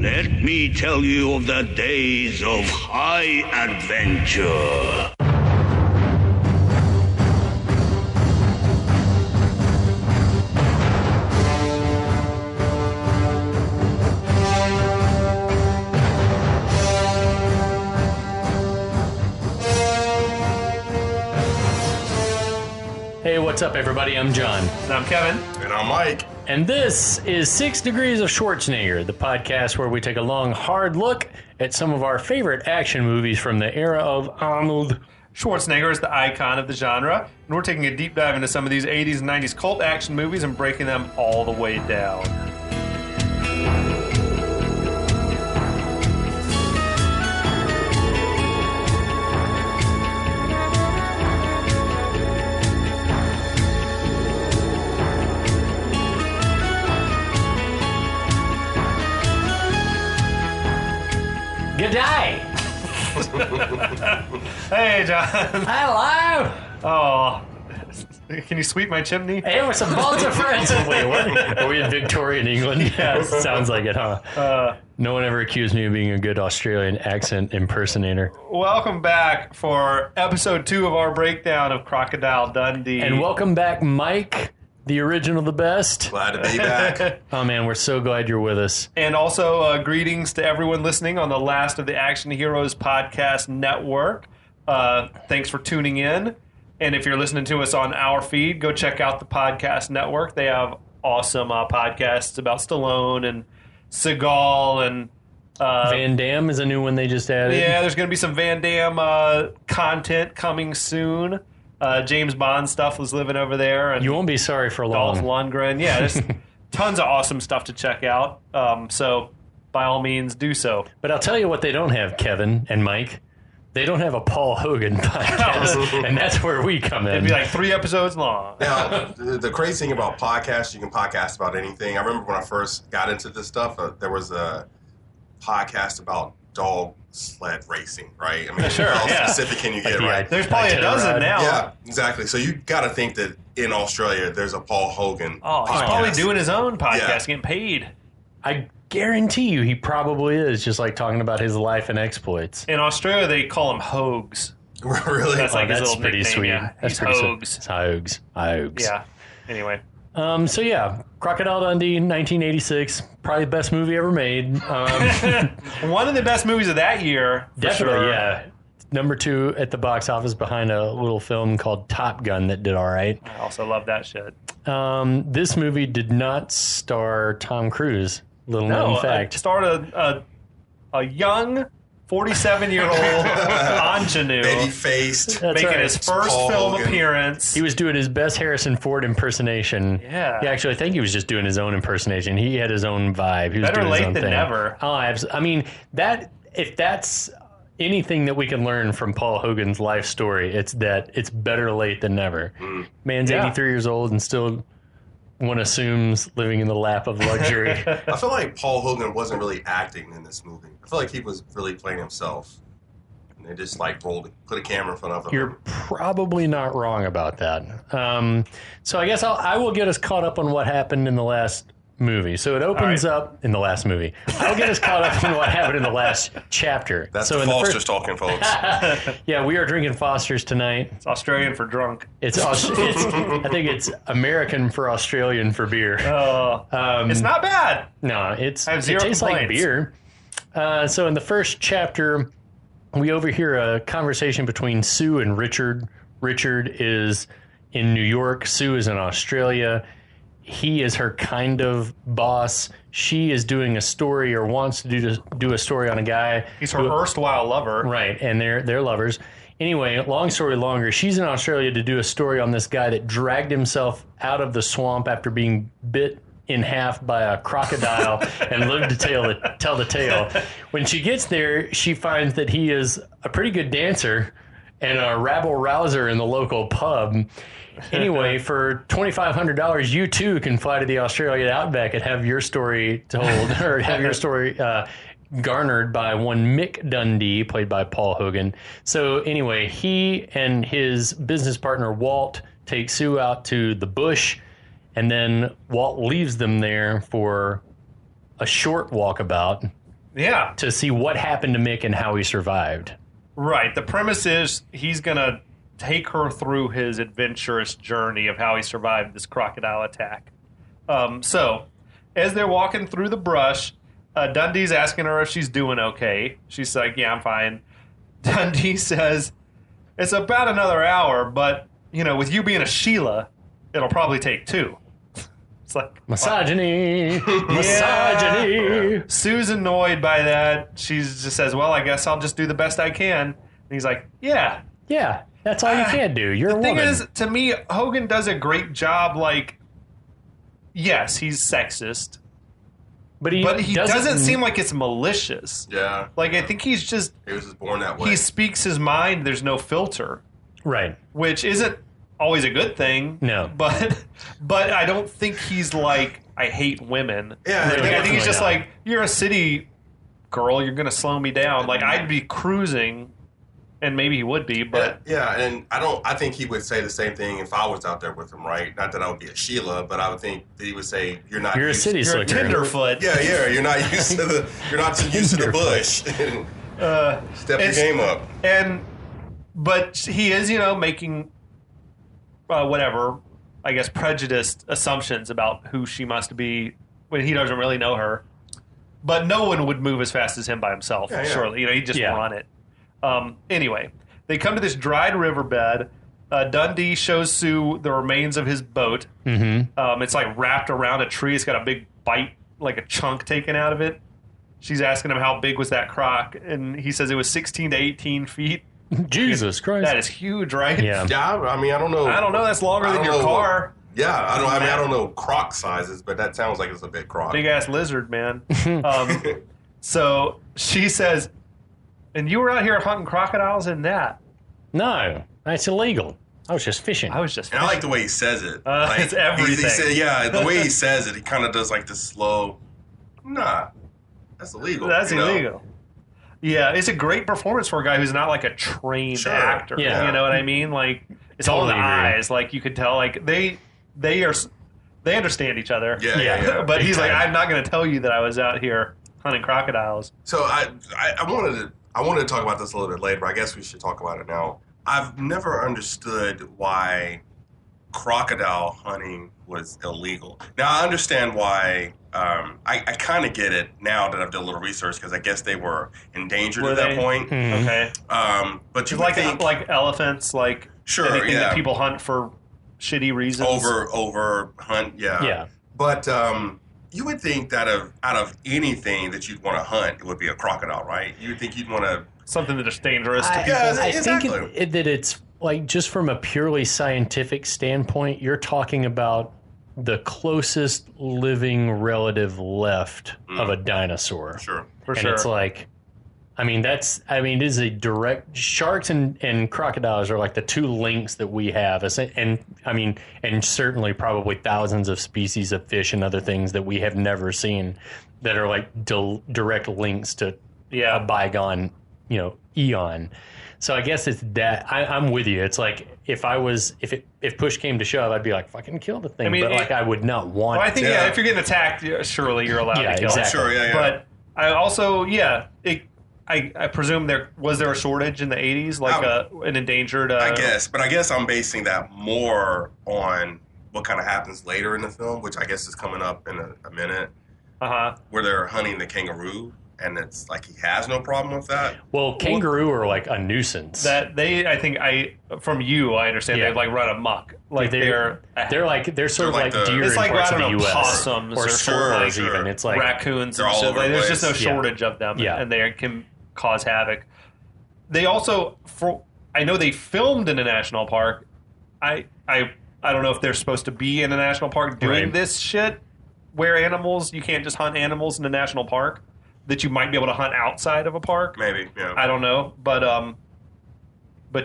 Let me tell you of the days of high adventure. Hey, what's up, everybody? I'm John. And I'm Kevin. And I'm Mike. And this is 6 Degrees of Schwarzenegger, the podcast where we take a long, hard look at some of our favorite action movies from the era of Arnold. Schwarzenegger is the icon of the genre, and we're taking a deep dive into some of these 80s and 90s cult action movies and breaking them all the way down. Good day. Hey, John. Hello. Oh, can you sweep my chimney? Hey, we're some bunch of friends. Wait, what? Are we in Victorian England? Yeah, sounds like it, huh? No one ever accused me of being a good Australian accent impersonator. Welcome back for episode 2 of our breakdown of Crocodile Dundee. And welcome back, Mike, the original, the best. Glad to be back. Oh, man, we're so glad you're with us. And also greetings to everyone listening on the Last of the Action Heroes podcast network. Thanks for tuning in. And if you're listening to us on our feed, go check out the podcast network. They have awesome podcasts about Stallone and Seagal and Van Damme is a new one they just added. Yeah, there's going to be some Van Damme content coming soon. James Bond stuff was living over there. And you won't be sorry for long. Dolph Lundgren. Yeah, there's tons of awesome stuff to check out. So by all means, do so. But I'll tell you what they don't have, Kevin and Mike. They don't have a Paul Hogan podcast, and that's where we come in. It'd be like 3 episodes long. Now, the crazy thing about podcasts, you can podcast about anything. I remember when I first got into this stuff, there was a podcast about dog sled racing, right? I mean, sure, how yeah. specific can you get, right? There's probably a dozen now. Yeah, exactly. So you got to think that in Australia, there's a Paul Hogan Oh, he's podcast. probably doing his own podcast, Yeah. getting paid. I guarantee you he probably is, just like talking about his life and exploits. In Australia, they call him Hoges. Really? That's like his That's little pretty nickname. sweet. Yeah. That's He's pretty sweet. Hoges. It's Hoges. Hoges. Yeah. Anyway. So yeah, Crocodile Dundee, 1986, probably the best movie ever made. One of the best movies of that year. For Definitely, sure. yeah. Number 2 at the box office behind a little film called Top Gun that did all right. I also love that shit. This movie did not star Tom Cruise. Little known No, fact. it started a young 47-year-old ingenue Baby-faced. That's making right. his first Paul film Hogan. appearance. He was doing his best Harrison Ford impersonation. Yeah. Actually, I think he was just doing his own impersonation. He had his own vibe. He was Better doing his late own than thing. never. Oh, I mean, if that's anything that we can learn from Paul Hogan's life story, it's that it's better late than never. Man's Yeah. 83 years old and still, one assumes, living in the lap of luxury. I feel like Paul Hogan wasn't really acting in this movie. I feel like he was really playing himself. And they just put a camera in front of him. You're probably not wrong about that. So I guess I will get us caught up on what happened in the last movie. So it opens up in the last movie. I'll get us caught up on what happened in the last chapter. That's so the in Foster's talking, folks. Yeah, we are drinking Foster's tonight. It's Australian for drunk. I think it's American for Australian for beer. It's not bad. No, it have zero tastes like complaints. beer. So in the first chapter, we overhear a conversation between Sue and Richard. Richard is in New York. Sue is in Australia. He is her kind of boss. She is doing a story or wants to do a story on a guy. He's her erstwhile lover. Right, and they're lovers. Anyway, long story longer, she's in Australia to do a story on this guy that dragged himself out of the swamp after being bit in half by a crocodile and lived to tell the tale. When she gets there, she finds that he is a pretty good dancer and a rabble-rouser in the local pub. Anyway, for $2,500, you too can fly to the Australian outback and have your story told, or have your story garnered by one Mick Dundee, played by Paul Hogan. So anyway, he and his business partner Walt take Sue out to the bush, and then Walt leaves them there for a short walkabout Yeah. to see what happened to Mick and how he survived. Right. The premise is he's going to take her through his adventurous journey of how he survived this crocodile attack. So, as they're walking through the brush, Dundee's asking her if she's doing okay. She's like, yeah, I'm fine. Dundee says, it's about another hour, but, with you being a Sheila, it'll probably take 2. It's like... Misogyny. Misogyny. Sue's annoyed by that. She just says, well, I guess I'll just do the best I can. And he's like, yeah. Yeah, that's all you can do. You're a woman. The thing is, to me, Hogan does a great job, yes, he's sexist. But he doesn't seem like it's malicious. Yeah. I think he was just born that way. He speaks his mind. There's no filter. Right. Which isn't always a good thing. No. But I don't think he's like, I hate women. Yeah. I think he's just like, you're a city girl. You're going to slow me down. I'd be cruising. And maybe he would be, but... Yeah, and I think he would say the same thing if I was out there with him, right? Not that I would be a Sheila, but I would think that he would say, you're a city You're a slicker. tenderfoot. Yeah, you're not used to the bush. Step your game up. But he is, making whatever, I guess, prejudiced assumptions about who she must be when he doesn't really know her. But no one would move as fast as him by himself, surely. He'd just run it. Anyway, they come to this dried riverbed. Dundee shows Sue the remains of his boat. Mm-hmm. It's wrapped around a tree. It's got a big bite, like a chunk taken out of it. She's asking him how big was that croc, and he says it was 16 to 18 feet. Jesus Christ. That is huge, right? Yeah. Yeah, I mean, I don't know. I don't know. That's longer than your car. I don't know croc sizes, but that sounds like it's a big croc. Big ass lizard, man. So she says, and you were out here hunting crocodiles in that? No, that's illegal. I was just fishing. And I like the way he says it. It's everything. The way he says it, he kind of does this slow, nah, that's illegal. That's illegal. Yeah, it's a great performance for a guy who's not a trained actor. Yeah. You know what I mean? It's all in the Totally agree. eyes. You could tell, they understand each other. Yeah. But Big he's time. I'm not going to tell you that I was out here hunting crocodiles. So I wanted to talk about this a little bit later, but I guess we should talk about it now. I've never understood why crocodile hunting was illegal. Now, I understand why. I kind of get it now that I've done a little research because I guess they were endangered at that point. Mm-hmm. Okay. But you would think like elephants, sure, anything that people hunt for shitty reasons. over hunt, Yeah. But you would think that out of anything that you'd want to hunt, it would be a crocodile, right? You would think you'd want to something that's dangerous to people. Yeah, I exactly. think that it's just from a purely scientific standpoint, you're talking about the closest living relative left of a dinosaur. Sure. For and sure. it's it is a direct. Sharks and crocodiles are the two links that we have, and certainly probably thousands of species of fish and other things that we have never seen that are direct links to a bygone, eon. So I guess it's that. I'm with you. It's if push came to shove, I'd be fucking kill the thing. But I would not want. Well, I think to. if you're getting attacked, surely you're allowed to kill. Exactly. Sure, yeah. But I also, I presume there a shortage in the 80s, an endangered. I guess I'm basing that more on what kind of happens later in the film, which I guess is coming up in a minute, where they're hunting the kangaroo. And it's he has no problem with that. Well, kangaroo are a nuisance. That from you, I understand they run amok. They're sort of like deer in parts of the U.S. Possums or squirrels even. It's raccoons they're and all shit. over the There's place. just no shortage of them, and they can cause havoc. They also, I know they filmed in a national park. I don't know if they're supposed to be in a national park doing this shit, where you can't just hunt animals in a national park that you might be able to hunt outside of a park. Maybe, yeah. I don't know, but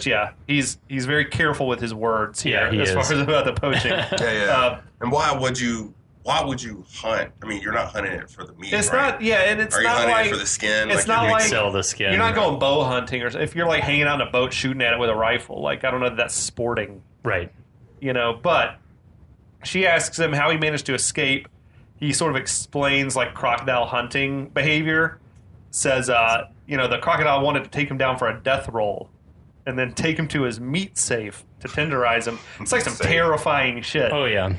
yeah, he's very careful with his words here as far as about the poaching. Yeah. And why would you hunt? I mean, you're not hunting it for the meat. It's right? not. Yeah, and it's Are you not hunting it for the skin? It's not like sell the skin. You're not going bow hunting, or if you're hanging out in a boat shooting at it with a rifle. I don't know that that's sporting, right? But she asks him how he managed to escape. He sort of explains crocodile hunting behavior, says, the crocodile wanted to take him down for a death roll and then take him to his meat safe to tenderize him. It's like some terrifying shit. Oh, yeah.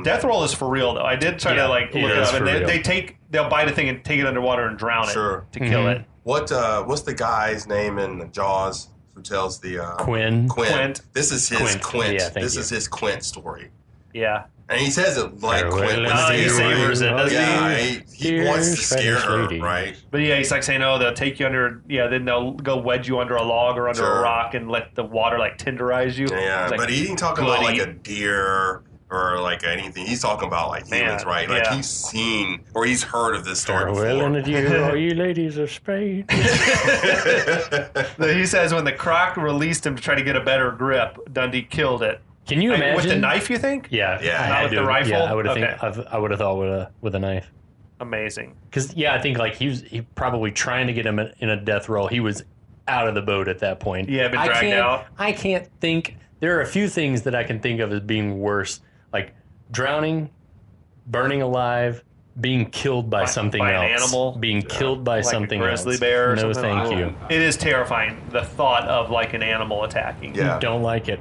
Death roll is for real, though. I did try to look it up, and they'll bite a thing and take it underwater and drown it to kill it. What's the guy's name in Jaws who tells the Quint? This is his Quint. Yeah, this is his Quint story. Yeah. And he says it like Quint. He savors it, doesn't he? He wants to scare her, right? But yeah, he's like saying, they'll take you under, then they'll go wedge you under a log or under a rock and let the water like tenderize you. Yeah, like, but he ain't talking about like a deer or like anything. He's talking about like humans, right? Like he's seen or he's heard of this story before. Well, and you ladies are sprayed. He says when the croc released him to try to get a better grip, Dundee killed it. Can you imagine? With the knife, you think? Yeah. Not with the rifle? Yeah, I would have thought with a knife. Amazing. Because, I think like he probably trying to get him in a death roll. He was out of the boat at that point. Yeah, been dragged out. I can't think. There are a few things that I can think of as being worse. Like drowning, burning alive, being killed by something else. An animal. Being killed by like something a else. grizzly bear or no, something. thank you. It is terrifying, the thought of like an animal attacking. Yeah. Don't like it.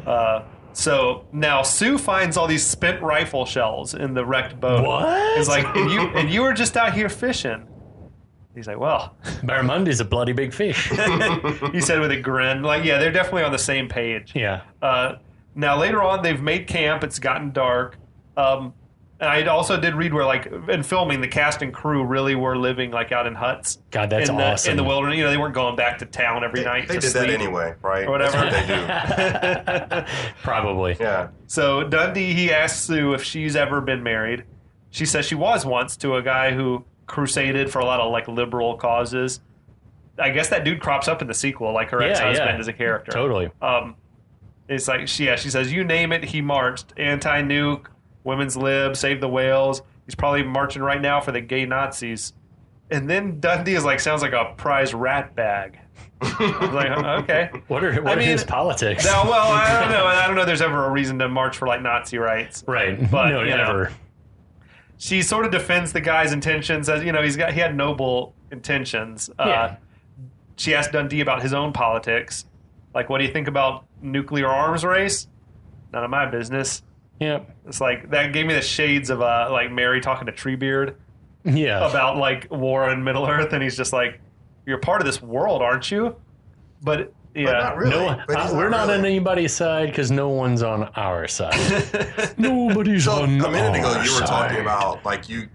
So now Sue finds all these spent rifle shells in the wrecked boat. What? It's like, and you were just out here fishing. He's like, well, Barramundi's a bloody big fish. he said with a grin. Like, yeah, they're definitely on the same page. Yeah. Now later on, they've made camp. It's gotten dark. And I also did read where, like, in filming, the cast and crew really were living, like, out in huts. God, that's awesome. In the wilderness. They weren't going back to town every night They to did sleep. that anyway, right? Or whatever. That's what they do. Probably. Yeah. So Dundee, he asks Sue if she's ever been married. She says she was once to a guy who crusaded for a lot of, like, liberal causes. I guess that dude crops up in the sequel, like her ex-husband as a character. Totally. It's like, she says, you name it, he marched. Anti-nuke, women's lib, save the whales. He's probably marching right now for the gay Nazis. And then Dundee is like, sounds like a prize rat bag. I was like, okay. What are his politics? Well, I don't know. I don't know if there's ever a reason to march for like Nazi rights. Right. But, no, never. She sort of defends the guy's intentions as, he had noble intentions. She asked Dundee about his own politics. Like, what do you think about nuclear arms race? None of my business. Yeah. It's like, that gave me the shades of like Mary talking to Treebeard. Yeah. About like war in Middle Earth, and he's just like, you're part of this world, aren't you? But yeah, but not really. We're not on anybody's side because no one's on our side. Nobody's on our side. A minute ago, you were talking about, like, you,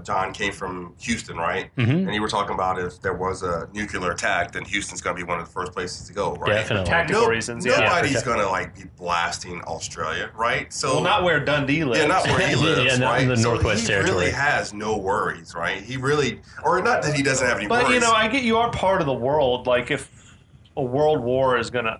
John, came from Houston, right? Mm-hmm. And you were talking about if there was a nuclear attack, then Houston's going to be one of the first places to go, right? Definitely. Tactical reasons, Nobody's going to, like, be blasting Australia, right? So, well, not where Dundee lives. Yeah, not where he lives, right? In the Northwest Territory. He really has no worries, right? He really, or not that he doesn't have any but, worries. I get you are part of the world. Like, if a world war is going to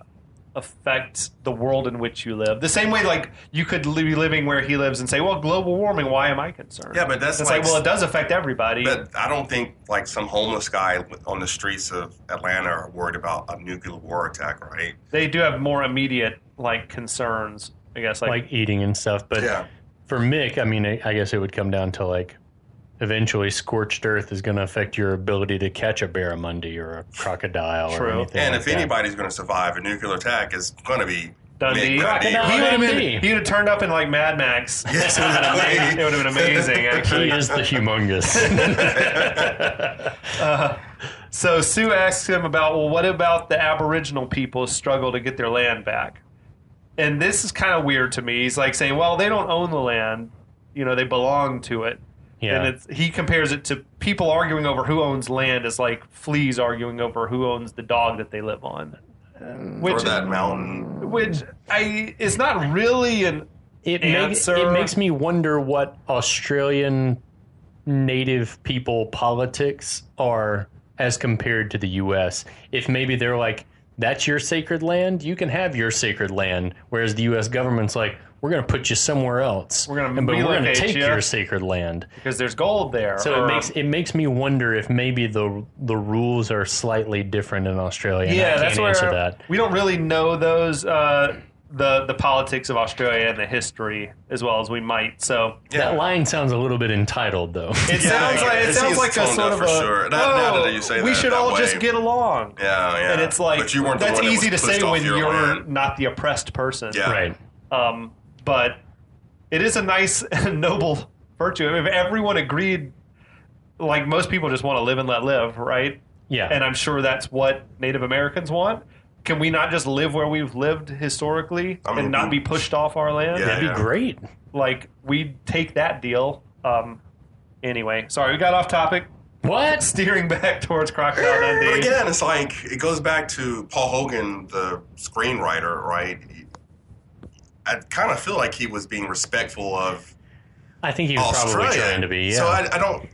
affect the world in which you live. The same way, like, you could be living where he lives and say, well, global warming, why am I concerned? Yeah, but that's like, well, it does affect everybody. But I don't think, like, some homeless guy on the streets of Atlanta are worried about a nuclear war attack, right? They do have more immediate, like, concerns, I guess. Like eating and stuff. But for Mick, I mean, I guess it would come down to, like, eventually scorched earth is going to affect your ability to catch a barramundi or a crocodile or anything. And like if that. anybody's going to survive a nuclear attack, it's going to be Dundee. Dundee. He would have turned up in like Mad Max. Yes, it would have been amazing. Actually, he is the humongous. So Sue asks him about, well, what about the Aboriginal people's struggle to get their land back? And this is kind of weird to me. He's like saying, well, they don't own the land. They belong to it. Yeah. And he compares it to people arguing over who owns land as like fleas arguing over who owns the dog that they live on. Or that mountain. Which is not really an answer. It makes me wonder what Australian native people politics are as compared to the U.S. If maybe they're like, that's your sacred land, you can have your sacred land. Whereas the U.S. government's like, we're going to put you somewhere else. We're going to take your sacred land because there's gold there. So it makes me wonder if maybe the rules are slightly different in Australia. Yeah, I can't answer that. We don't really know those. the politics of Australia and the history as well as we might. So that line sounds a little bit entitled, though. it sounds like a sort of a sure. Now that you say we that, should that all way. just get along. Yeah. And it's like but you weren't the that's one that easy to was say pushed off when your you're land. not the oppressed person. Yeah. Right. But it is a nice and noble virtue. I mean, if everyone agreed, like most people just want to live and let live, right? Yeah. And I'm sure that's what Native Americans want. Can we not just live where we've lived historically and not be pushed off our land? Yeah. That'd be great. Like, we'd take that deal. Anyway, sorry, we got off topic. What? Steering back towards Crocodile Dundee. But again, it's like, it goes back to Paul Hogan, the screenwriter, right? I kind of feel like he was being respectful of I think he was Australia. probably trying to be, yeah. So I don't,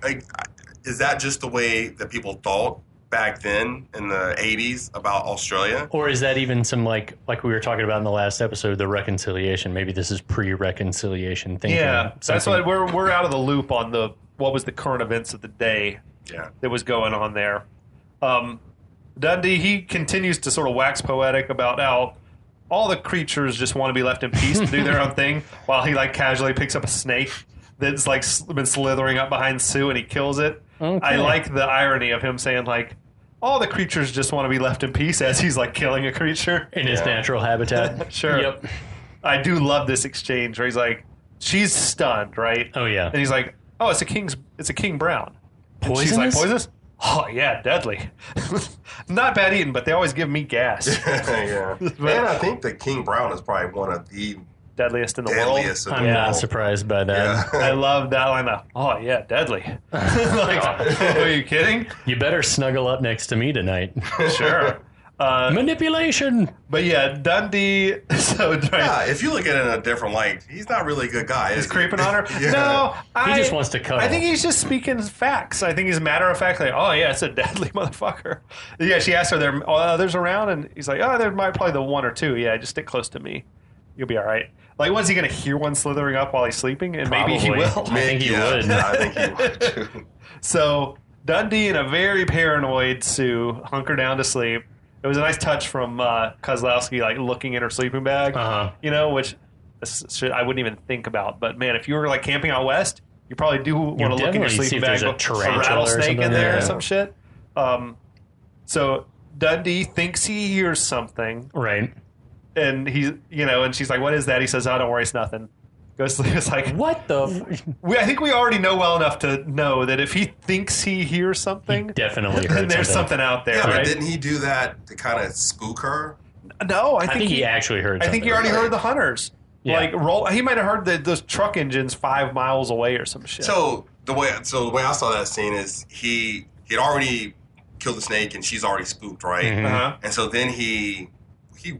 is that just the way that people thought back then in the 80s about Australia? Or is that even some, like we were talking about in the last episode, the reconciliation? Maybe this is pre-reconciliation thinking. Yeah, that's something. why we're out of the loop on what was the current events of the day that was going on there. Dundee, he continues to sort of wax poetic about how all the creatures just want to be left in peace to do their own thing, while he like casually picks up a snake that's like been slithering up behind Sue and he kills it. Okay. I like the irony of him saying like all the creatures just want to be left in peace as he's like killing a creature in his natural habitat. Sure. Yep. I do love this exchange where he's like, she's stunned, right? Oh yeah. And he's like, oh, it's a king brown. And Poisonous? she's like, poisonous? Oh yeah, deadly. Not bad eating, but they always give me gas. Yeah. And I think the King Brown is probably one of the Deadliest in the deadliest world. in the I'm world. not surprised by that. Yeah. I love that line. Oh yeah, deadly. Like, are you kidding? You better snuggle up next to me tonight. Sure. Manipulation. But yeah, Dundee. So Yeah, if you look at it in a different light, he's not really a good guy. he's Is he? creeping on her. Yeah. No, He just wants to cuddle. I think he's just speaking facts. I think he's matter of fact. Like, oh yeah, it's a deadly motherfucker. Yeah, she asked, "Are there others around?" And he's like, "Oh, there might probably the one or two. Yeah, just stick close to me. You'll be all right." Like, when's he going to hear one slithering up while he's sleeping? And maybe he Probably. will. I think he would. I think he would too. So Dundee and a very paranoid Sue hunker down to sleep. It was a nice touch from Kozlowski, like looking in her sleeping bag, you know, which I wouldn't even think about. But man, if you were like camping out west, you probably do want to look in your definitely see sleeping if bag, there's a tarantula or rattlesnake something in there there. or some shit. So Dundee thinks he hears something, Right. and he's, you know, and she's like, "What is that?" He says, "Oh, don't worry, it's nothing." Goes to sleep. It's like, What the? I think we already know well enough to know that if he thinks he hears something, Definitely then heard there's something out there, Yeah, but right? didn't he do that to kind of spook her? No, I I think he actually heard I something. think he already heard the hunters. Yeah. Like he might have heard those truck engines 5 miles away or some shit. So the way I saw that scene is he'd already killed the snake and she's already spooked, right? Uh-huh. And so then he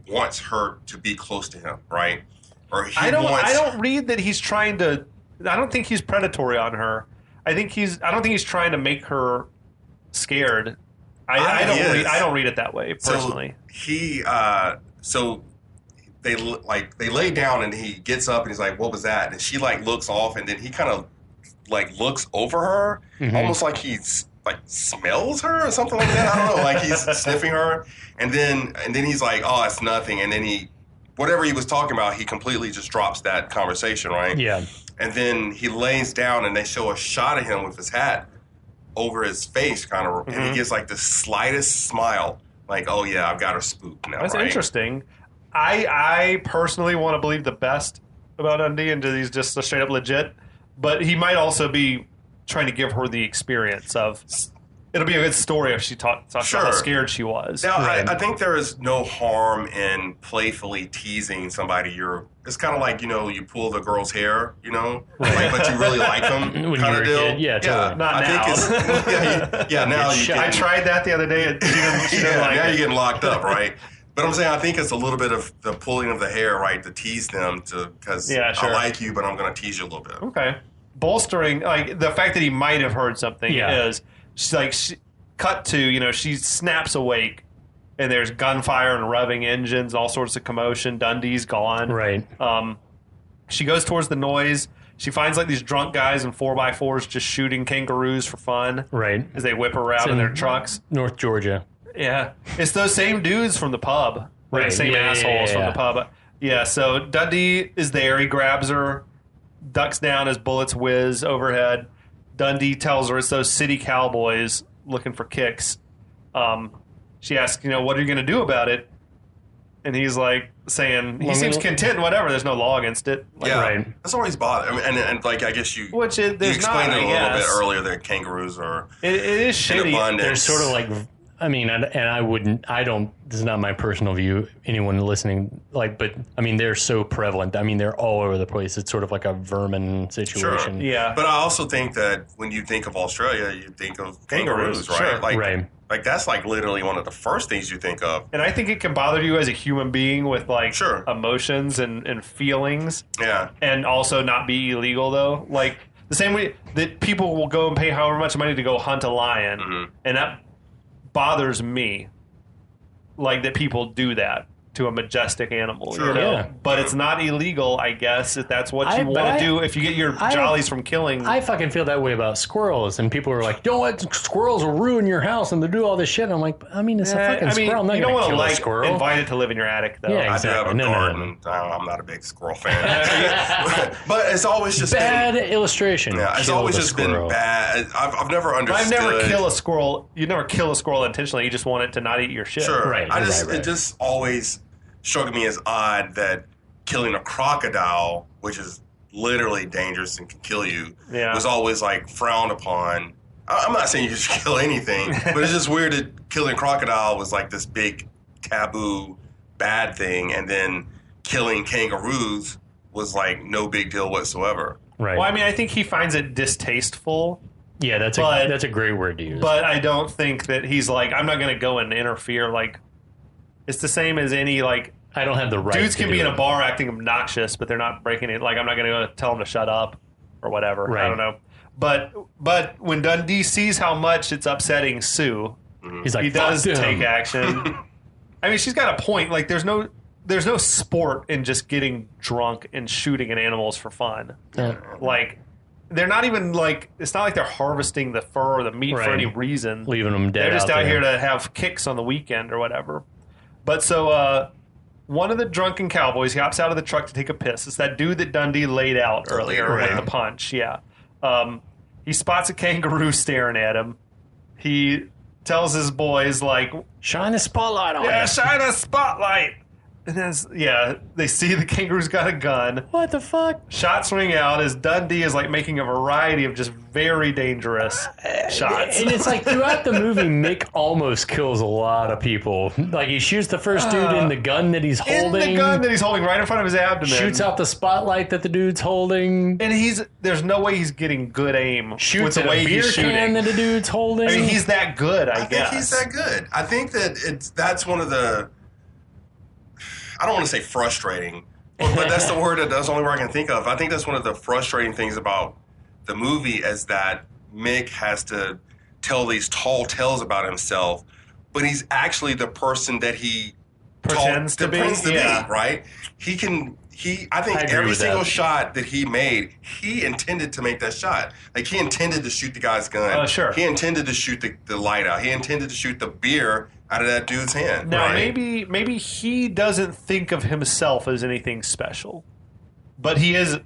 wants her to be close to him, right? Or I don't read that he's trying to. I don't think he's predatory on her. I don't think he's trying to make her scared. I don't read it that way personally. So they lay down and he gets up and he's like, "What was that?" And she like looks off and then he kind of like looks over her, almost like he's like smells her or something like that. I don't know, like he's sniffing her, and then he's like, "Oh, it's nothing," and then whatever he was talking about, he completely just drops that conversation, right? Yeah. And then he lays down and they show a shot of him with his hat over his face, kind of, and he gives like the slightest smile, like, "Oh yeah, I've got her spooked now." That's right? interesting. I personally want to believe the best about Dundee and he's just straight up legit, but he might also be trying to give her the experience of. It'll be a good story if she talks about how scared she was. Now, I think there is no harm in playfully teasing somebody. It's kind of like, you pull the girl's hair, like, but you really like them, When kind you of were a deal. kid. Yeah, totally. Not I now. think it's now you I can. tried that the other day. She didn't like Now it. you're getting locked up, right? But I'm saying I think it's a little bit of the pulling of the hair, right, to tease them, because I like you, but I'm going to tease you a little bit. Okay. Bolstering, like, the fact that he might have heard something is, cut to, she snaps awake, and there's gunfire and revving engines, all sorts of commotion. Dundee's gone. Right. She goes towards the noise. She finds, like, these drunk guys in 4x4s just shooting kangaroos for fun. Right. As they whip around in their trucks. North Georgia. Yeah. It's those same dudes from the pub. Right. The same assholes from the pub. Yeah, so Dundee is there. He grabs her, ducks down as bullets whiz overhead. Dundee tells her it's those city cowboys looking for kicks. She asks, what are you going to do about it? And he's like saying, he seems content, whatever. There's no law against it. Like, yeah, right. That's always bothered. I mean, and like I guess you explained it a little bit earlier that kangaroos are it is shitty. They're sort of like, this is not my personal view, anyone listening, but they're so prevalent. They're all over the place. It's sort of like a vermin situation. Sure. Yeah. But I also think that when you think of Australia, you think of kangaroos, right? Sure. Right. Like that's like literally one of the first things you think of. And I think it can bother you as a human being with emotions and feelings. Yeah. And also not be illegal though. Like the same way that people will go and pay however much money to go hunt a lion. Mm-hmm. And that bothers me, like that people do that to a majestic animal, sure. Yeah. But it's not illegal, I guess, if that's what you want to do. If you get your jollies from killing, I fucking feel that way about squirrels, and people are like, squirrels will ruin your house and they'll do all this shit. And I'm like, it's a fucking squirrel. I'm not going to kill a squirrel. Invite it to live in your attic, though. Yeah, exactly. I do have a garden. No. I'm not a big squirrel fan, but it's always just bad illustration. Yeah, it's always just been bad. I've never understood. I've never killed a squirrel. You never kill a squirrel intentionally. You just want it to not eat your shit. Sure, right. It just always struck me as odd that killing a crocodile, which is literally dangerous and can kill you, was always like frowned upon. I'm not saying you should kill anything, but it's just weird that killing a crocodile was like this big taboo bad thing, and then killing kangaroos was like no big deal whatsoever. Right. Well, I think he finds it distasteful. Yeah, that's a great word to use. But I don't think that he's like, I'm not going to go and interfere. Like, it's the same as any, like... I don't have the right dudes to can be in it. a bar acting obnoxious, but they're not breaking it. Like, I'm not going to go tell them to shut up or whatever. Right. I don't know. But when Dundee sees how much it's upsetting Sue, he's like, he does take action. She's got a point. Like, there's no sport in just getting drunk and shooting at animals for fun. Yeah. Like... They're not even like, it's not like they're harvesting the fur or the meat for any reason. Leaving them dead. They're just out here to have kicks on the weekend or whatever. But so one of the drunken cowboys hops out of the truck to take a piss. It's that dude that Dundee laid out earlier with the punch. Yeah. He spots a kangaroo staring at him. He tells his boys, like, shine a spotlight on yeah, it. shine a spotlight. And they see the kangaroo's got a gun. What the fuck? Shots ring out as Dundee is like making a variety of just very dangerous shots. And it's like throughout the movie, Mick almost kills a lot of people. Like he shoots the first dude in the gun that he's holding. In the gun that he's holding right in front of his abdomen. Shoots out the spotlight that the dude's holding. And there's no way he's getting good aim. Shoots with the way a beer he's shooting. can that the dude's holding. He's that good, I guess. I think he's that good. I think that that's one of the... I don't want to say frustrating, but that's the word. That's the only word I can think of. I think that's one of the frustrating things about the movie is that Mick has to tell these tall tales about himself, but he's actually the person that he pretends to be, right? I think every single shot that he made, he intended to make that shot. Like he intended to shoot the guy's gun. Sure. He intended to shoot the light out. He intended to shoot the beer out of that dude's hand. Now, right? maybe he doesn't think of himself as anything special, but he is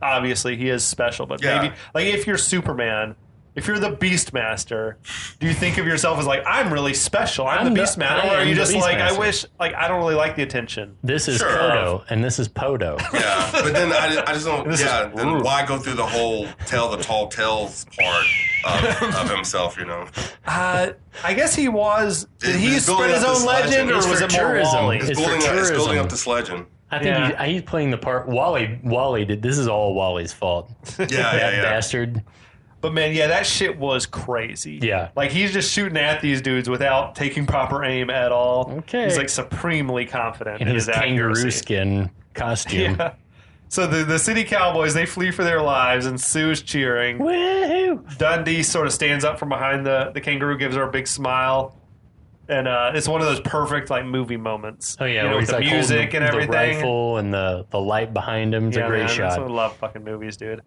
special. But maybe, like, if you're Superman, if you're the Beastmaster, do you think of yourself as like, I'm really special? I'm the Beastmaster, or are you just like, I wish, like, I don't really like the attention. This is Kodo, and this is Podo. Yeah, but then I just don't. Then why go through the whole tell the tall tales part of himself? I guess he was. Did he spread his own legend, or was it more Wally? It's building up this legend. I think he's playing the part. Wally did. This is all Wally's fault. That bastard. But man, that shit was crazy. Yeah. Like he's just shooting at these dudes without taking proper aim at all. Okay. He's like supremely confident in his kangaroo accuracy. Skin costume. Yeah. So the city cowboys, they flee for their lives, and Sue's cheering. Woohoo! Dundee sort of stands up from behind the kangaroo, gives her a big smile. And it's one of those perfect like movie moments. Oh yeah, with the like music and everything. The rifle and the light behind him. It's a great shot. That's why I love fucking movies, dude.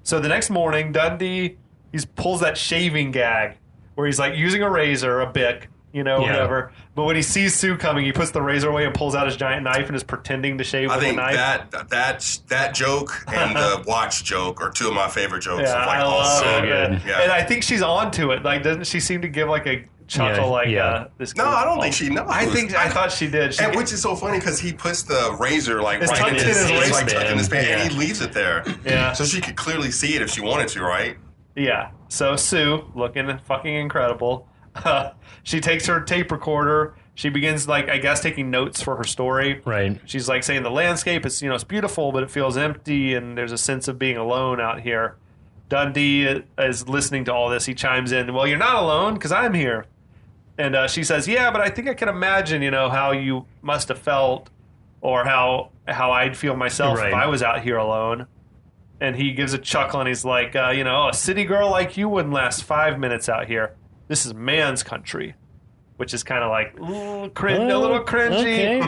So the next morning, Dundee pulls that shaving gag where he's like using a razor, a Bic. whatever. But when he sees Sue coming, he puts the razor away and pulls out his giant knife and is pretending to shave with the knife. I think that joke and the watch joke are two of my favorite jokes. Yeah, of like I love so it. good. Yeah. And I think she's onto it. Like, doesn't she seem to give like a chuckle? This. No, I don't think she knows. I thought she did. Which is so funny because he puts the razor like It's right tucked in in his his waistband. tucked in his pants, and he leaves it there. Yeah. So she could clearly see it if she wanted to, right? Yeah. So Sue, looking fucking incredible. She takes her tape recorder. She begins, like, I guess, taking notes for her story. Right. She's like saying the landscape is, it's beautiful, but it feels empty, and there's a sense of being alone out here. Dundee is listening to all this. He chimes in, well, you're not alone because I'm here. And she says, yeah, but I think I can imagine, how you must have felt or how I'd feel myself if I was out here alone. And he gives a chuckle, and he's like, a city girl like you wouldn't last 5 minutes out here. This is man's country, which is kind of like a little cringy.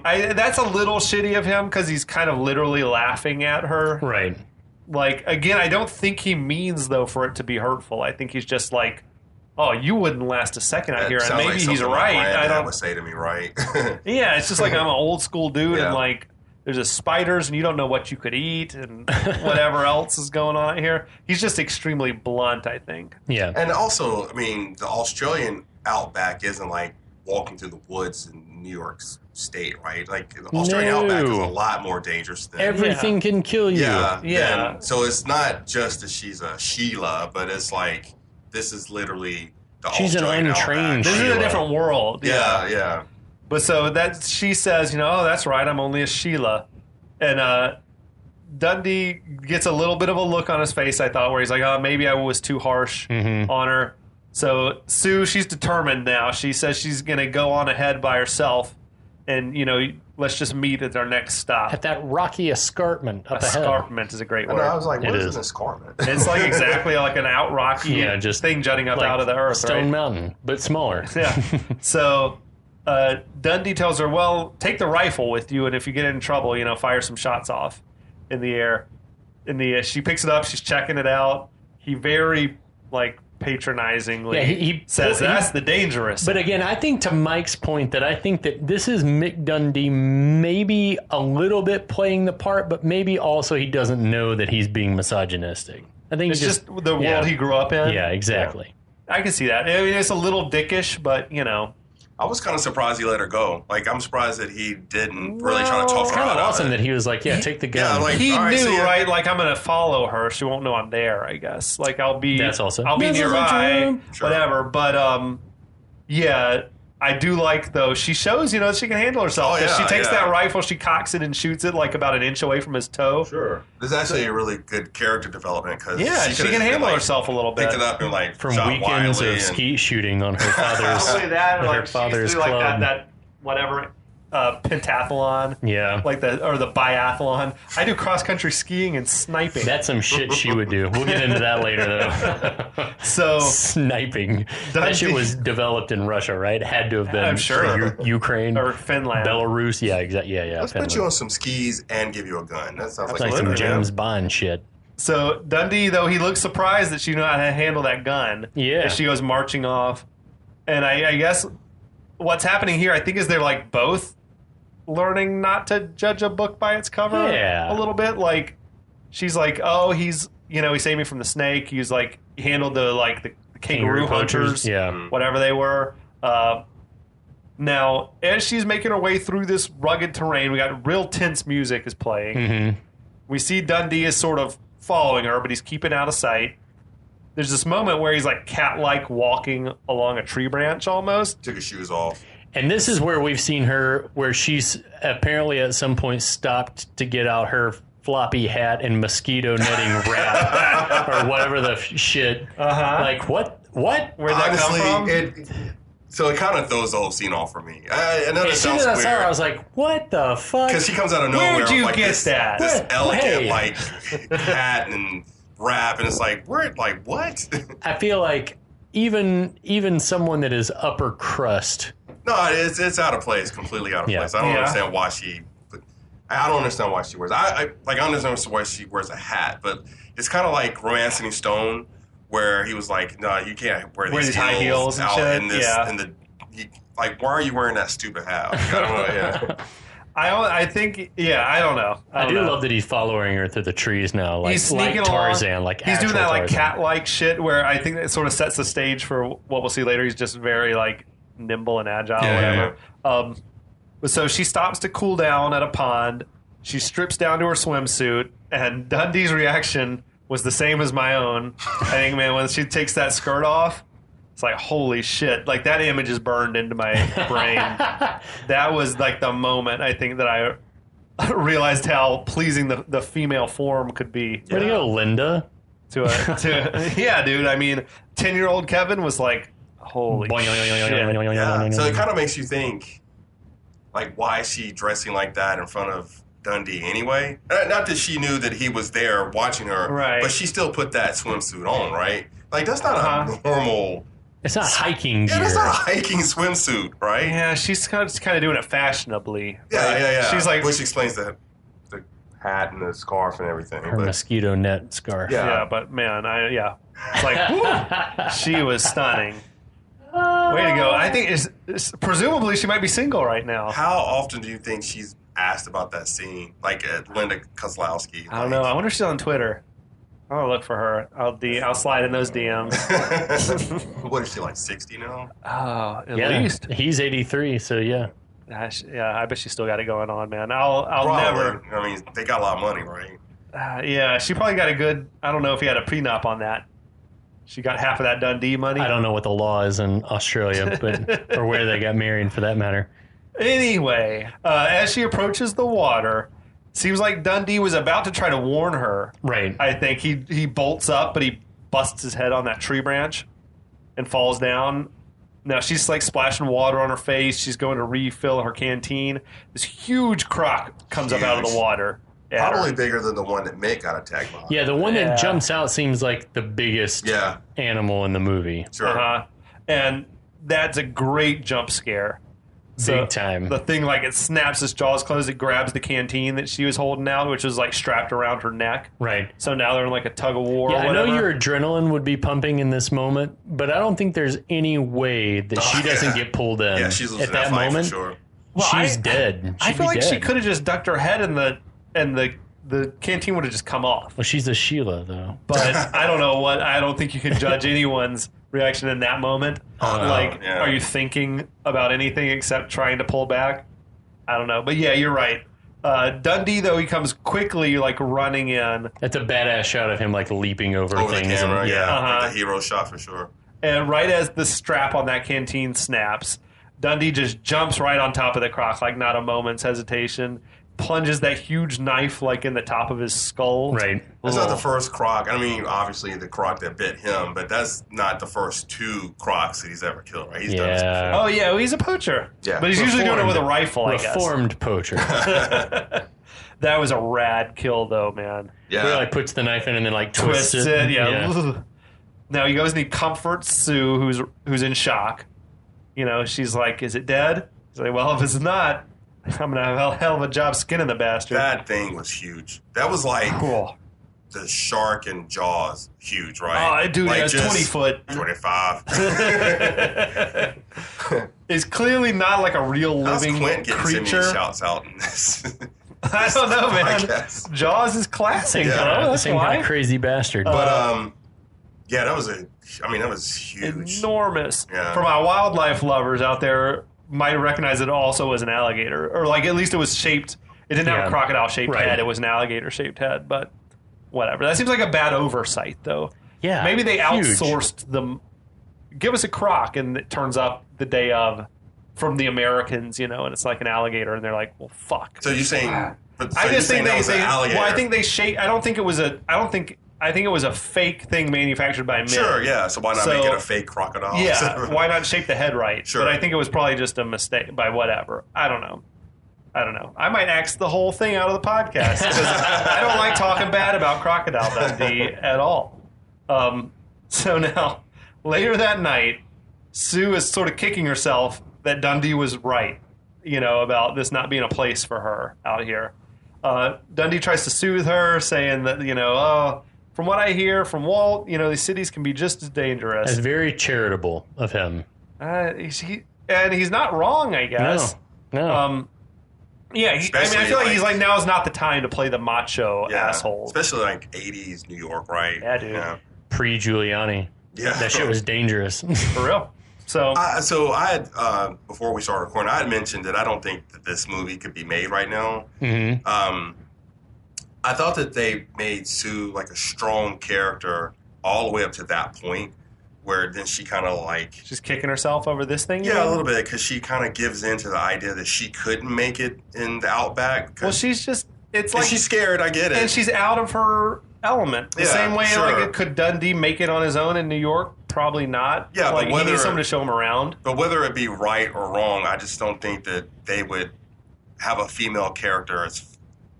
Okay. That's a little shitty of him because he's kind of literally laughing at her. Right. Like, again, I don't think he means, though, for it to be hurtful. I think he's just like, oh, you wouldn't last a second out here. And maybe he's right. I don't would say to me, right? Yeah, it's just like I'm an old school dude, and like there's a spiders, and you don't know what you could eat, and whatever else is going on here. He's just extremely blunt, I think. Yeah. And also, I mean, the Australian outback isn't like walking through the woods in New York State, right? Like, the Australian outback is a lot more dangerous than... Everything can kill you. Yeah. So it's not just that she's a Sheila, but it's like, this is literally the She's Australian an untrained outback. This is a different world. Yeah. But so that she says, oh, that's right, I'm only a Sheila. And Dundee gets a little bit of a look on his face, I thought, where he's like, oh, maybe I was too harsh on her. So Sue, she's determined now. She says she's going to go on ahead by herself. And, let's just meet at our next stop. At that rocky escarpment up ahead. Escarpment is a great word. I was like, what is an escarpment? It's like exactly like an out rocky just thing jutting up like out of the earth. Stone Mountain, but smaller. Yeah. So Dundee tells her, well, take the rifle with you, and if you get in trouble, fire some shots off in the air. She picks it up. She's checking it out. He very, patronizingly he says, that's the dangerous. But again, I think to Mike's point that I think that this is Mick Dundee maybe a little bit playing the part, but maybe also he doesn't know that he's being misogynistic. I think it's just the world he grew up in. Yeah, exactly. Yeah. I can see that. I mean, it's a little dickish, but, I was kind of surprised he let her go. Like, I'm surprised that he didn't really try to talk her out. It's kind of awesome that he was like, take the gun. Yeah, he knew, right? Like, I'm going to follow her. She won't know I'm there, I guess. Like, I'll be nearby, whatever. But, I do like, though, she shows, that she can handle herself. She takes that rifle, she cocks it and shoots it, like, about an inch away from his toe. Sure. This is actually a really good character development because she can handle herself a little bit. Picked it up and, from weekends of skeet shooting on her father's Not only that, her father's club. Like that whatever, pentathlon. Yeah. Or the biathlon. I do cross-country skiing and sniping. That's some shit she would do. We'll get into that later, though. So sniping. That shit was developed in Russia, right? Had to have been. I'm sure. Ukraine. Or Finland. Belarus. Yeah, exactly. Yeah. Let's put you on some skis and give you a gun. That sounds like some James Bond shit. So Dundee, though, he looks surprised that she knew how to handle that gun. Yeah. As she goes marching off. And I guess what's happening here, I think, is they're both learning not to judge a book by its cover a little bit. Like, she's like, oh, he's, he saved me from the snake. He was like, he handled the kangaroo hunters, whatever they were. Now, as she's making her way through this rugged terrain, we got real tense music is playing. Mm-hmm. We see Dundee is sort of following her, but he's keeping out of sight. There's this moment where he's like cat-like walking along a tree branch almost. Took his shoes off. And this is where we've seen her, where she's apparently at some point stopped to get out her floppy hat and mosquito netting wrap or whatever the shit. Like, what? Where'd that come from? So it kind of throws the whole scene off for me. I know that as soon sounds as I weird. saw her, I was like, what the fuck? Because she comes out of nowhere. Where'd you with, get this elegant, hat and wrap, and it's like, what? I feel like even someone that is upper crust. No, it's out of place, completely out of place. I don't understand why I don't understand why she wears. I understand why she wears a hat, but it's kind of like Romancing Stone, where he was like, "No, you can't wear these high heels and out shit." in the why are you wearing that stupid hat? Like, I don't know. Yeah. I think, I don't know. I do love that he's following her through the trees now, like, He's sneaking like Tarzan, along. like he's doing that like Tarzan. cat-like shit where I think that sort of sets the stage for what we'll see later. He's just very like nimble and agile, whatever. So she stops to cool down at a pond. She strips down to her swimsuit, and Dundee's reaction was the same as my own. I think, man, when she takes that skirt off, it's like, holy shit. Like, that image is burned into my brain. That was, like, the moment, I think, that I realized how pleasing the female form could be. Way to go, Linda. Yeah, dude. I mean, 10-year-old Kevin was like, holy shit. Yeah. So it kind of makes you think, like, why is she dressing like that in front of Dundee anyway? Not that she knew that he was there watching her, right? But she still put that swimsuit on, right? Like, that's not a normal... It's not hiking gear. Yeah, that's not a hiking swimsuit, right? Yeah, she's kind of doing it fashionably. Yeah. She's like... Which explains the hat and the scarf and everything. Her mosquito net scarf. Yeah, but man, it's like, whoo, she was stunning. Way to go. I think presumably she might be single right now. How often do you think she's asked about that scene? Like Linda Kozlowski. I don't know. I wonder if she's on Twitter. I'll look for her. I'll slide in those DMs. What is she, like 60 now? Oh, at least. He's 83, so yeah. Yeah, I bet she's still got it going on, man. I'll Probably. never. I mean, they got a lot of money, right? Yeah, she probably got a good. I don't know if he had a prenup on that. She got half of that Dundee money. I don't know what the law is in Australia, but or where they got married, for that matter. Anyway, as she approaches the water, seems like Dundee was about to try to warn her. Right. I think he bolts up, but he busts his head on that tree branch and falls down. Now she's like splashing water on her face. She's going to refill her canteen. This huge croc comes up out of the water. Probably bigger than the one that Mick got attacked by. Yeah, the one that jumps out seems like the biggest animal in the movie. Sure. And that's a great jump scare. Big time. The thing, like, it snaps its jaws closed. It grabs the canteen that she was holding out, which was, like, strapped around her neck. Right. So now they're in, like, a tug-of-war Yeah, or whatever. I know your adrenaline would be pumping in this moment, but I don't think there's any way that she doesn't get pulled in. Yeah, she's losing at that fight moment. for sure. Well, she's dead. I She'd feel be like dead. she could have just ducked her head and the canteen would have just come off. Well, she's a Sheila, though. But I don't know I don't think you can judge anyone's reaction in that moment. Are you thinking about anything except trying to pull back? I don't know. But yeah, you're right. Dundee, though, he comes quickly, like, running in. That's a badass shot of him, like, leaping over things. The camera, Uh-huh. The hero shot for sure. And right as the strap on that canteen snaps, Dundee just jumps right on top of the croc, like not a moment's hesitation. Plunges that huge knife, like, in the top of his skull. Right. That's not the first croc. I mean, obviously the croc that bit him, but that's not the first two crocs that he's ever killed, right? He's done this before. Oh, yeah, well, he's a poacher. Yeah. But he's usually doing it with a rifle, I guess. Reformed poacher. That was a rad kill, though, man. Yeah. He, like, puts the knife in and then, like, twists Twists it. it, yeah. Now he goes and he comforts Sue, who's in shock. You know, she's like, "Is it dead?" He's like, "Well, if it's not, I'm gonna have a hell of a job skinning the bastard." That thing was huge. That was like Cool. the shark in Jaws, huge, right? Oh, dude, like it's 20 foot. 25. It's clearly not like a real How's living Quint getting so many creature. shouts out in this? I don't know, man. Podcast. Jaws is classic, Yeah. bro. That's Same why. kind of crazy bastard. But yeah, that was huge. Enormous. Yeah. For my wildlife lovers out there, might recognize it also as an alligator, or like at least it was shaped. It didn't have a crocodile-shaped head. It was an alligator-shaped head, but whatever. That seems like a bad oversight, though. Yeah, maybe they huge. outsourced them. Give us a croc, and it turns up the day of from the Americans, you know, and it's like an alligator, and they're like, well, fuck. So you're saying? I just think that was an alligator. Well, I think they shape. I think it was a fake thing manufactured by men. Sure, yeah. So why not make it a fake crocodile? Yeah, why not shape the head right? Sure. But I think it was probably just a mistake by whatever. I don't know. I might axe the whole thing out of the podcast because I don't like talking bad about Crocodile Dundee at all. So now, later that night, Sue is sort of kicking herself that Dundee was right, you know, about this not being a place for her out here. Dundee tries to soothe her, saying that, you know, from what I hear from Walt, you know, these cities can be just as dangerous. That's very charitable of him. and he's not wrong, I guess. No. Yeah, I feel like he's like, now is not the time to play the macho asshole. Especially like 80s New York, right? Yeah, dude. Yeah. Pre-Giuliani. Yeah. That shit was dangerous. For real. So I had, before we started recording, I had mentioned that I don't think that this movie could be made right now. Mm-hmm. I thought that they made Sue like a strong character all the way up to that point, where then she kind of like... She's kicking herself over this thing? Yeah, a little bit, because she kind of gives in to the idea that she couldn't make it in the Outback. Well, she's just... It's like she's scared, I get it. And she's out of her element. The same way, like, could Dundee make it on his own in New York? Probably not. Yeah, like, but whether... he needs someone to show him around. But whether it be right or wrong, I just don't think that they would have a female character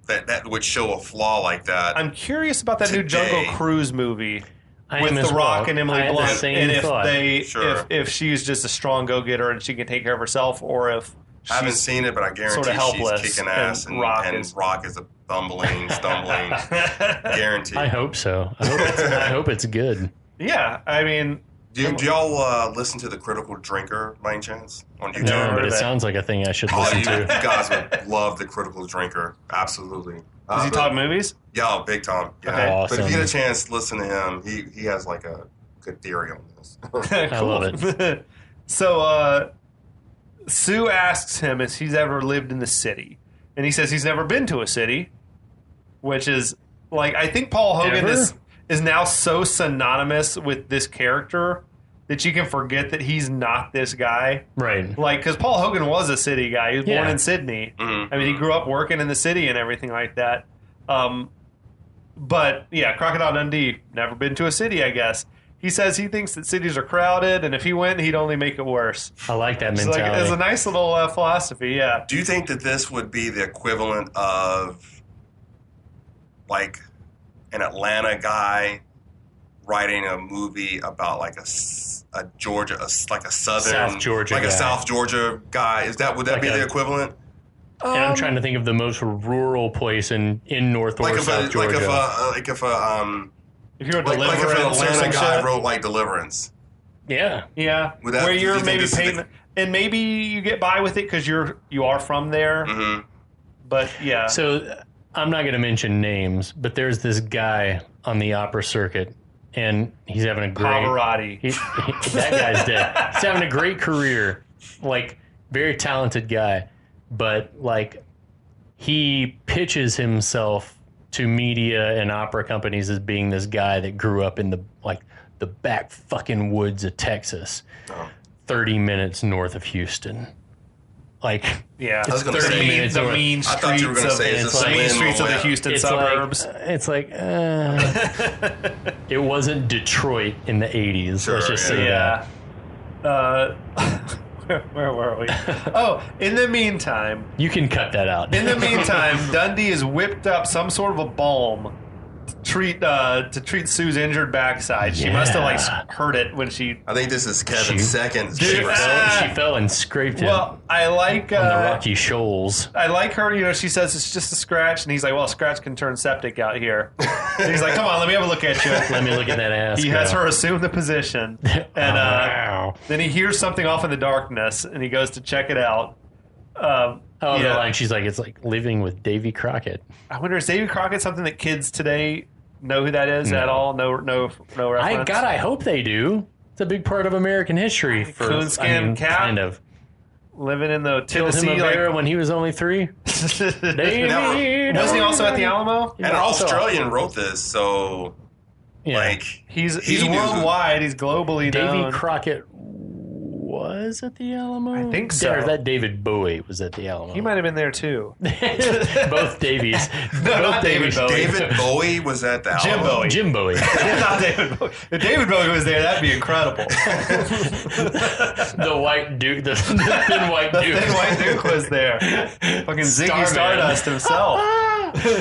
that would show a flaw like that. I'm curious about that new Jungle Cruise movie. With The Rock and Emily Blunt, and if she's just a strong go-getter and she can take care of herself, or if I haven't seen it, but I guarantee she's kicking ass, and Rock is a stumbling. Guarantee. I hope so. I hope it's good. Yeah, I mean, do y'all listen to The Critical Drinker by any chance on YouTube? No, but it sounds like a thing I should listen to. You guys would love The Critical Drinker, absolutely. Does he talk movies? Yeah, big time. Yeah. Okay. Awesome. But if you get a chance, listen to him. He has like a good theory on this. I love it. So Sue asks him if he's ever lived in the city, and he says he's never been to a city, which is like, I think Paul Hogan is now so synonymous with this character that you can forget that he's not this guy. Right. Like, because Paul Hogan was a city guy. He was born in Sydney. Mm-hmm. I mean, he grew up working in the city and everything like that. But, yeah, Crocodile Dundee, never been to a city, I guess. He says he thinks that cities are crowded, and if he went, he'd only make it worse. I like that mentality. It's a nice little philosophy, yeah. Do you think that this would be the equivalent of, like, an Atlanta guy writing a movie about, like, a Georgia, like a southern... South Georgia like guy. a South Georgia guy? Would that be the equivalent? And I'm trying to think of the most rural place in North or South Georgia. If you're a like if an Atlanta guy shit. wrote like Deliverance. Yeah. Where you're maybe paying, and maybe you get by with it because you are from there. Mm-hmm. But yeah. So I'm not going to mention names, but there's this guy on the opera circuit, and he's having a great... Pavarotti. That guy's dead. He's having a great career, like, very talented guy, but, like, he pitches himself to media and opera companies as being this guy that grew up in the back fucking woods of Texas, 30 minutes north of Houston. Like, yeah, I was going to say the mean streets. I thought you were going to say it's the mean streets of the Houston suburbs. It wasn't Detroit in the 80s. Sure, let's just say that. Where were we? Oh, in the meantime, you can cut that out. In the meantime, Dundee has whipped up some sort of a balm to treat Sue's injured backside. She must have like hurt it when she. I think this is Kevin's second. She fell and scraped it. Well, I like on the rocky shoals. I like her. You know, she says it's just a scratch, and he's like, "Well, a scratch can turn septic out here." And he's like, "Come on, let me have a look at you." Let me look at that ass. He has her assume the position, and then he hears something off in the darkness, and he goes to check it out. The line. She's like, "It's like living with Davy Crockett." I wonder, is Davy Crockett something that kids today know who that is at all? No reference. I hope they do. It's a big part of American history. Coonskin Cap, kind of living in the killed Tennessee him a bear when he was only 3. Wasn't he also at the Alamo? And an Australian wrote this, so like he's worldwide. He's globally known. Davy Crockett was at the Alamo? I think so. Or that David Bowie was at the Alamo. He might have been there too. Both Davies. Not David Bowie. David Bowie was at the Alamo. Jim Bowie. Not David Bowie. If David Bowie was there, that'd be incredible. The white duke, the thin white duke. The thin white duke was there. Fucking Ziggy Stardust himself.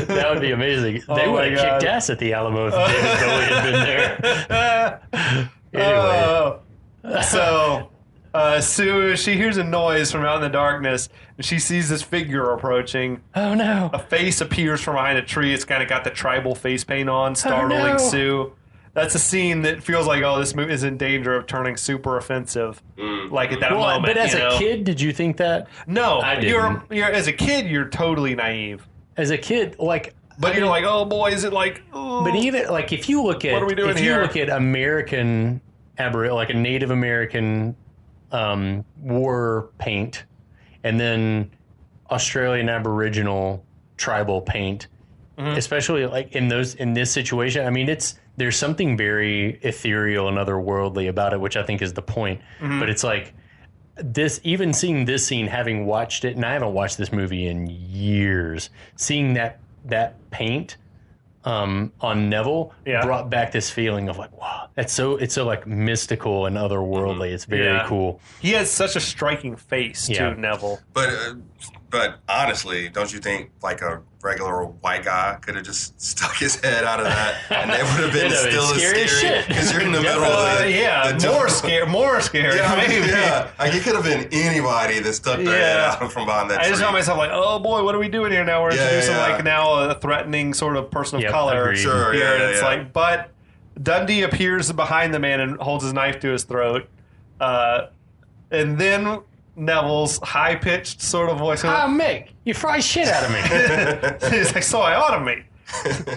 That would be amazing. They would have kicked ass at the Alamo if David Bowie had been there. Anyway. So Sue, she hears a noise from out in the darkness, and she sees this figure approaching. Oh no! A face appears from behind a tree. It's kind of got the tribal face paint on, startling Sue. That's a scene that feels like, oh, this movie is in danger of turning super offensive. Like at that moment. But as a kid, did you think that? No, I didn't. you're as a kid, you're totally naive. As a kid, like, But you're like, oh boy, is it like? Oh. but even like if you look at What are we doing if here? you look at American like a Native American war paint, and then Australian Aboriginal tribal paint, especially like in this situation. I mean, there's something very ethereal and otherworldly about it, which I think is the point. But it's like even seeing this scene, having watched it, and I haven't watched this movie in years, seeing that paint on Neville brought back this feeling of like, wow, it's so like mystical and otherworldly. It's very cool. He has such a striking face too, Neville. But honestly, don't you think like a regular white guy could have just stuck his head out of that, and they would have been still as scary because you're in the middle of the more scary. Yeah, maybe. Like it could have been anybody that stuck their head out from behind that tree. I just found myself like, oh boy, what are we doing here now? We're introducing like now a threatening sort of person of color. Agreed. Sure, here, and it's like, but Dundee appears behind the man and holds his knife to his throat, and then Neville's high-pitched sort of voice. Mick, you fry shit out of me. He's like, so I ought to me.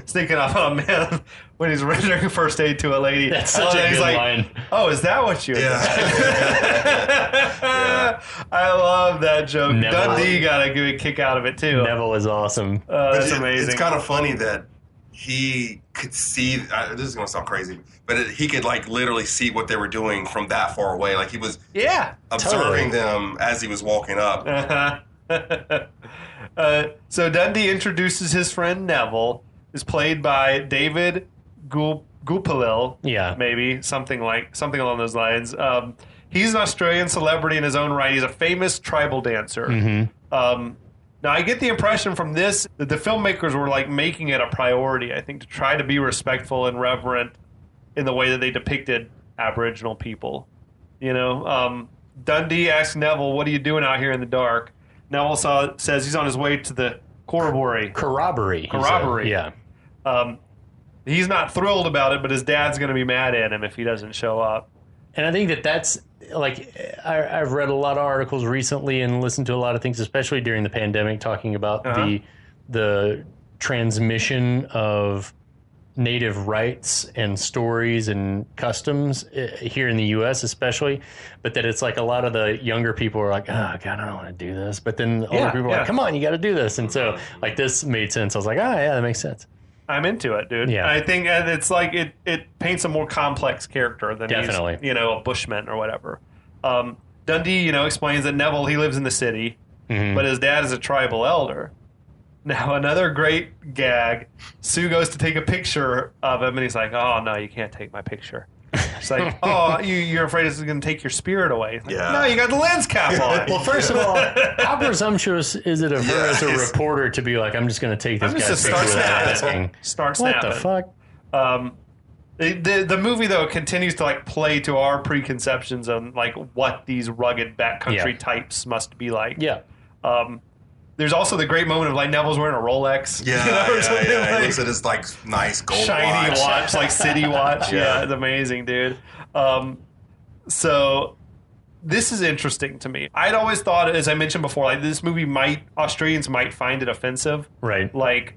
Sneaking off on a man when he's rendering first aid to a lady. That's such a good line. Oh, is that what you I love that joke. Neville. Dundee got a good kick out of it, too. Neville is awesome. That's amazing. It's kind of funny that he could see. This is going to sound crazy, but he could like literally see what they were doing from that far away. Like he was observing them as he was walking up. So Dundee introduces his friend Neville, is played by David Bowie. Maybe something along those lines. He's an Australian celebrity in his own right. He's a famous tribal dancer. Now, I get the impression from this that the filmmakers were like making it a priority, I think, to try to be respectful and reverent in the way that they depicted Aboriginal people. You know, Dundee asks Neville, "What are you doing out here in the dark?" Neville says he's on his way to the corroboree. Corroboree. Yeah. He's not thrilled about it, but his dad's going to be mad at him if he doesn't show up. And I think that's like I've read a lot of articles recently and listened to a lot of things, especially during the pandemic, talking about the transmission of Native rights and stories and customs here in the U.S. especially, but that it's like a lot of the younger people are like, oh, God, I don't want to do this. But then the older people are like, come on, you got to do this. And so like this made sense. I was like, oh, yeah, that makes sense. I'm into it, dude. Yeah. I think it's like it paints a more complex character than Definitely. he's, a bushman or whatever. Dundee, explains that Neville, he lives in the city, but his dad is a tribal elder. Now, another great gag, Sue goes to take a picture of him, and he's like, oh, no, you can't take my picture. She's like, oh, you're afraid it's going to take your spirit away. Like, no, you got the lens cap on. Well, first of all, how presumptuous is it of her as a reporter to be like, I'm just going to take this guy's picture without asking? Start snapping. What the fuck? The movie, though, continues to like play to our preconceptions on like what these rugged backcountry types must be like. Yeah. There's also the great moment of like Neville's wearing a Rolex. Yeah, Like, he looks at his like nice gold shiny watch, like city watch. Yeah, it's amazing, dude. So this is interesting to me. I'd always thought, as I mentioned before, like this movie Australians might find it offensive. Right. Like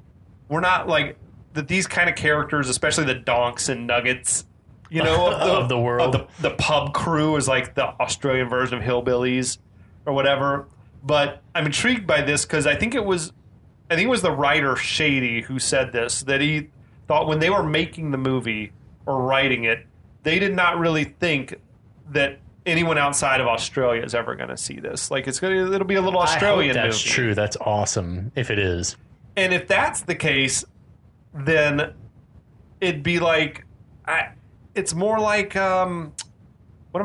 we're not like that. These kind of characters, especially the donks and nuggets, of the world. The pub crew is like the Australian version of hillbillies or whatever. But I'm intrigued by this because I think it was the writer Shady who said this, that he thought when they were making the movie or writing it, they did not really think that anyone outside of Australia is ever going to see this. Like it'll be a little Australian movie. That's true. That's awesome if it is. And if that's the case, then it'd be like it's more like what am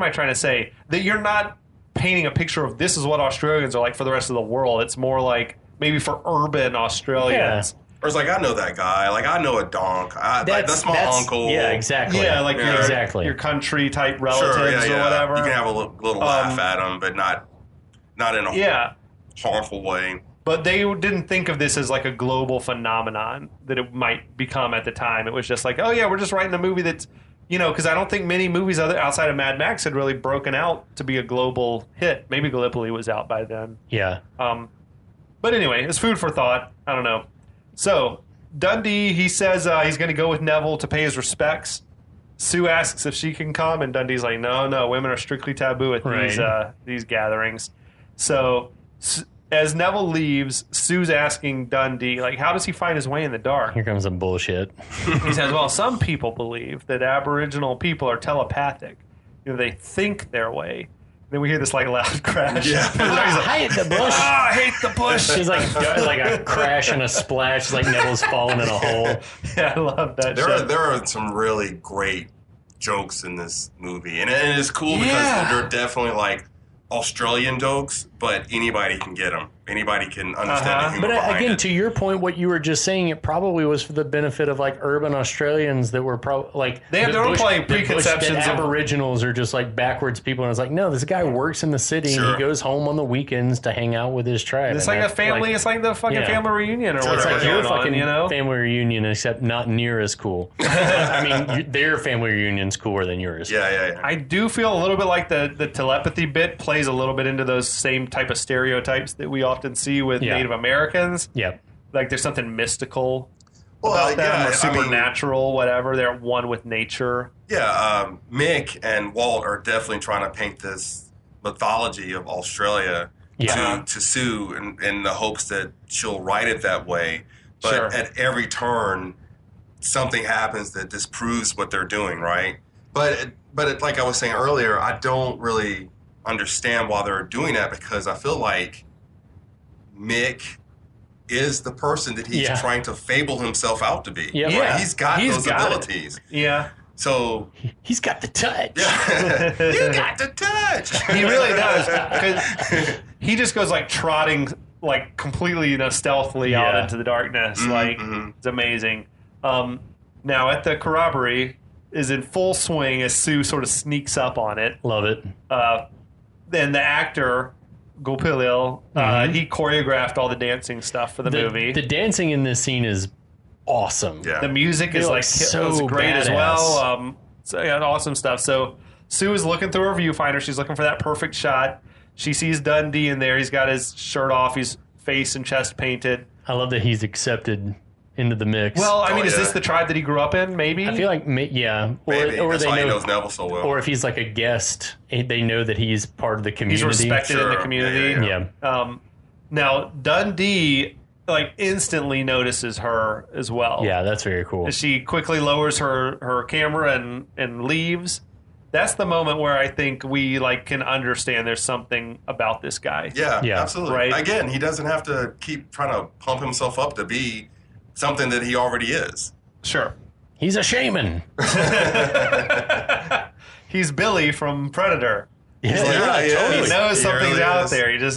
I trying to say? That you're not painting a picture of this is what Australians are like for the rest of the world. It's more like maybe for urban Australians. Or it's like, I know that guy. Like, I know a donk. That's my uncle. Yeah, exactly. Yeah, like your country type relatives or whatever. You can have a little laugh at them, but not in a harmful way. But they didn't think of this as like a global phenomenon that it might become at the time. It was just like, oh yeah, we're just writing a movie that's, because I don't think many movies outside of Mad Max had really broken out to be a global hit. Maybe Gallipoli was out by then. Yeah. But anyway, it's food for thought. I don't know. So Dundee, he says he's going to go with Neville to pay his respects. Sue asks if she can come, and Dundee's like, no, women are strictly taboo at these gatherings. So as Neville leaves, Sue's asking Dundee, like, how does he find his way in the dark? Here comes some bullshit. He says, well, some people believe that Aboriginal people are telepathic. They think their way. Then we hear this like loud crash. Yeah. I hate the bush. I hate the bush. She's like a crash and a splash, like Neville's falling in a hole. Yeah, I love that There are some really great jokes in this movie. And it's cool because they're definitely like Australian jokes, but anybody can get them. Anybody can understand the humor behind again, it. to your point, what you were just saying, it probably was for the benefit of like urban Australians that were probably like they have their own preconceptions. That Aboriginals are just like backwards people, and it's like, no, this guy works in the city and he goes home on the weekends to hang out with his tribe. It's like a family. It's like the fucking family reunion or whatever. It's like your fucking on, family reunion, except not near as cool. I mean, their family reunion's cooler than yours. Yeah. I do feel a little bit like the telepathy bit plays a little bit into those same type of stereotypes that we often see with Native Americans. Yeah. Like there's something mystical about them or supernatural, whatever. They're one with nature. Yeah, Mick and Walt are definitely trying to paint this mythology of Australia to Sue in the hopes that she'll write it that way. But at every turn, something happens that disproves what they're doing, right? But like I was saying earlier, I don't really understand why they're doing that because I feel like Mick is the person that he's trying to fable himself out to be. Yeah. Right? He's got those abilities. Yeah. So he's got the touch. Yeah. You got the touch. He really does. 'Cause he just goes like trotting like completely stealthily out into the darkness. It's amazing. Now at the corroboree is in full swing as Sue sort of sneaks up on it. Love it. Then the actor Gopilil, he choreographed all the dancing stuff for the movie. The dancing in this scene is awesome. Yeah. The music is like so great badass. as well. Awesome stuff. So Sue is looking through her viewfinder. She's looking for that perfect shot. She sees Dundee in there. He's got his shirt off. His face and chest painted. I love that he's accepted into the mix. Well, I mean, is this the tribe that he grew up in? Maybe. I feel like, Maybe. Or That's they why know, he knows Neville so well. or if he's like a guest, they know that he's part of the community. He's respected in the community. Yeah. Now Dundee instantly notices her as well. Yeah, that's very cool. She quickly lowers her camera and leaves. That's the moment where I think we can understand there's something about this guy. Yeah, absolutely. Right? Again, he doesn't have to keep trying to pump himself up to be something that he already is. Sure. He's a shaman. He's Billy from Predator. Totally. He knows He something's really out is. there. He just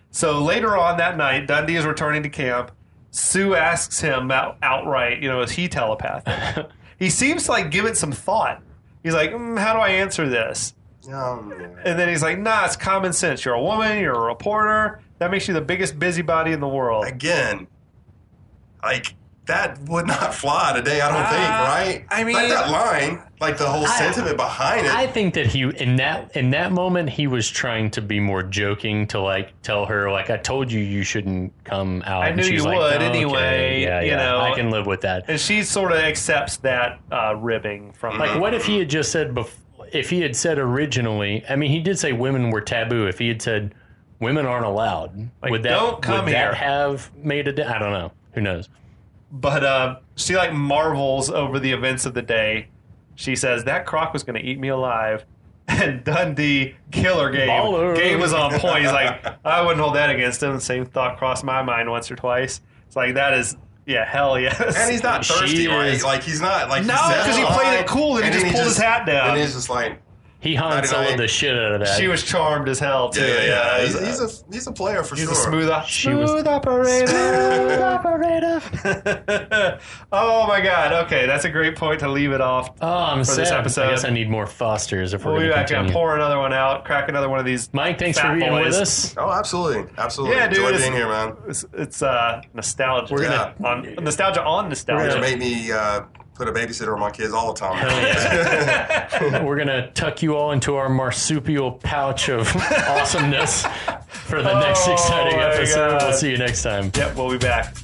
So later on that night, Dundee is returning to camp. Sue asks him outright, is he telepathic? He seems to give it some thought. He's like, how do I answer this? And then he's like, nah, it's common sense. You're a woman. You're a reporter. That makes you the biggest busybody in the world. Again, that would not fly today, I don't think, right? I mean, that line, the whole sentiment behind it. I think that he in that moment he was trying to be more joking to tell her I told you shouldn't come out. I knew you would anyway. Yeah, I can live with that. And she sort of accepts that ribbing from what if he had just said if he had said originally? I mean, he did say women were taboo. If he had said women aren't allowed, would don't come would here. that have made I don't know. Who knows? But she marvels over the events of the day. She says, that croc was going to eat me alive. And Dundee, killer game. Baller. Game was on point. He's like, I wouldn't hold that against him. The same thought crossed my mind once or twice. It's that is, hell yes. And he's not thirsty, right? He's not no, because he played it cool and he just pulled his hat down. And he's just He Han Solo'd the shit out of that. She was charmed as hell too. Yeah. He's a player for He's sure. a smooth operator. Smooth operator. Oh my God. Okay, that's a great point to leave it off. Oh, I'm for sad. this episode. I guess I need more Fosters if we're We'll be going to back and continue. pour another one out, crack another one of these. Mike, thanks fat for being boys. with us. Oh, absolutely. Yeah, dude. Enjoy being here, man. It's nostalgia. We're gonna- nostalgia on nostalgia. It made me put a babysitter on my kids all the time. We're going to tuck you all into our marsupial pouch of awesomeness for the next exciting my episode. God. We'll see you next time. Yep, we'll be back.